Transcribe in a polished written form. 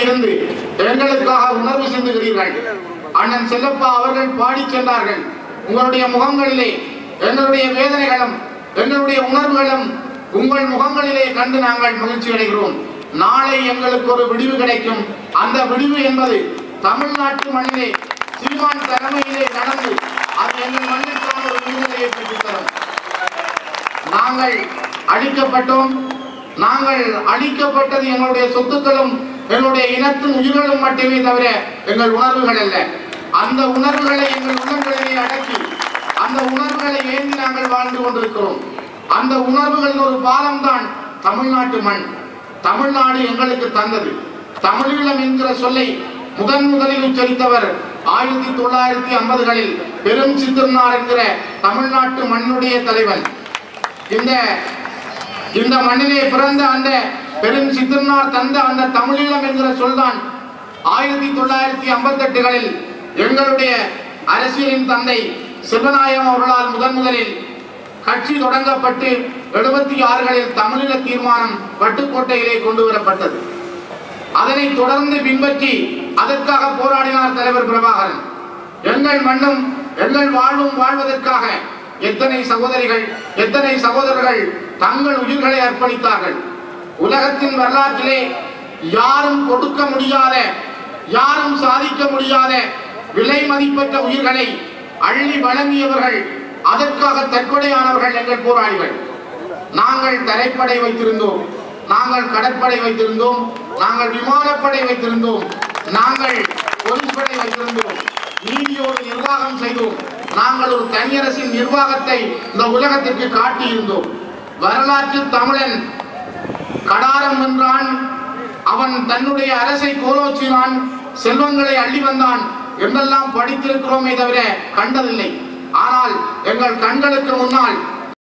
இருந்து எங்களுக்காக உணர்வு சிந்துகிறீர்கள். அண்ணன் செல்லப்பா அவர்கள் பாடி சென்றார்கள். உங்களுடைய முகங்களிலே எங்களுடைய வேதனைகளும் எங்களுடைய உணர்வுகளும் உங்கள் முகங்களிலே கண்டு நாங்கள் மகிழ்ச்சி அடைகிறோம். நாளை எங்களுக்கு ஒரு விடிவு கிடைக்கும். அந்த விடிவு என்பது தமிழ்நாட்டு மண்ணிலே சீமான் தலைமையிலே நடந்து அது எங்கள் மண்ணிற்கான ஒரு விடுதலையை பெற்றுத்தரும். நாங்கள் அழிக்கப்பட்டோம். நாங்கள் அழிக்கப்பட்டது எங்களுடைய சொத்துக்களும் எங்களுடைய இனத்தின் உயிர்களும் மட்டுமே தவிர எங்கள் உணர்வுகள் அல்ல. அந்த உணர்வுகளை எங்கள் உள்ளங்களிலே அடக்கி அந்த உணர்வுகளை ஏந்தி நாங்கள் வாழ்ந்து கொண்டிருக்கிறோம். அந்த உணர்வுகளின் ஒரு பாலம்தான் தமிழ்நாட்டு மண். தமிழ்நாடு எங்களுக்கு தந்தது. தமிழீழம் என்கிற சொல்லை முதலில் உச்சரித்தவர் 1950களில் பெரும் சித்திரனார் என்கிற தமிழ்நாட்டு மண்ணுடைய தலைவன். இந்த மண்ணிலே பிறந்த அந்த பெரும் சித்திரனார் தந்த அந்த தமிழீழம் என்கிற சொல்தான் 1958களில் எங்களுடைய அரசியலின் தந்தை செல்வநாயகம் அவர்களால் முதலில் கட்சி தொடங்கப்பட்டு 76களில் தமிழீழ தீர்மானம் வட்டுக்கோட்டையிலே கொண்டு வரப்பட்டது. அதனை தொடர்ந்து பின்பற்றி அதற்காக போராடினார் தலைவர் பிரபாகரன். எங்கள் மண்ணும் எங்கள் வாழ்வும் வாழ்வதற்காக எத்தனை சகோதரிகள் எத்தனை சகோதரர்கள் தங்கள் உயிர்களை அர்ப்பணித்தார்கள். உலகத்தின் வரலாற்றிலே யாரும் கொடுக்க முடியாத யாரும் சாதிக்க முடியாத விலை மதிப்பற்ற உயிர்களை அள்ளி வழங்கியவர்கள், அதற்காக தற்கொலையானவர்கள் எங்கள் போராளிகள். நாங்கள் தரைப்படை வைத்திருந்தோம், நாங்கள் கடற்படை வைத்திருந்தோம், நாங்கள் விமானப்படை வைத்திருந்தோம், நாங்கள் போலீஸ் படை வைத்திருந்தோம், நீதியோடு நிர்வாகம் செய்தோம். நாங்கள் ஒரு தனியரசின் நிர்வாகத்தை இந்த உலகத்திற்கு காட்டியிருந்தோம். வரலாற்று தமிழன் கடாரம் வென்றான், அவன் தன்னுடைய அரசை கோலோச்சினான், செல்வங்களை அள்ளி வந்தான் என்றெல்லாம் படித்திருக்கிறோமே தவிர கண்டதில்லை. ஆனால் எங்கள் கண்களுக்கு முன்னால்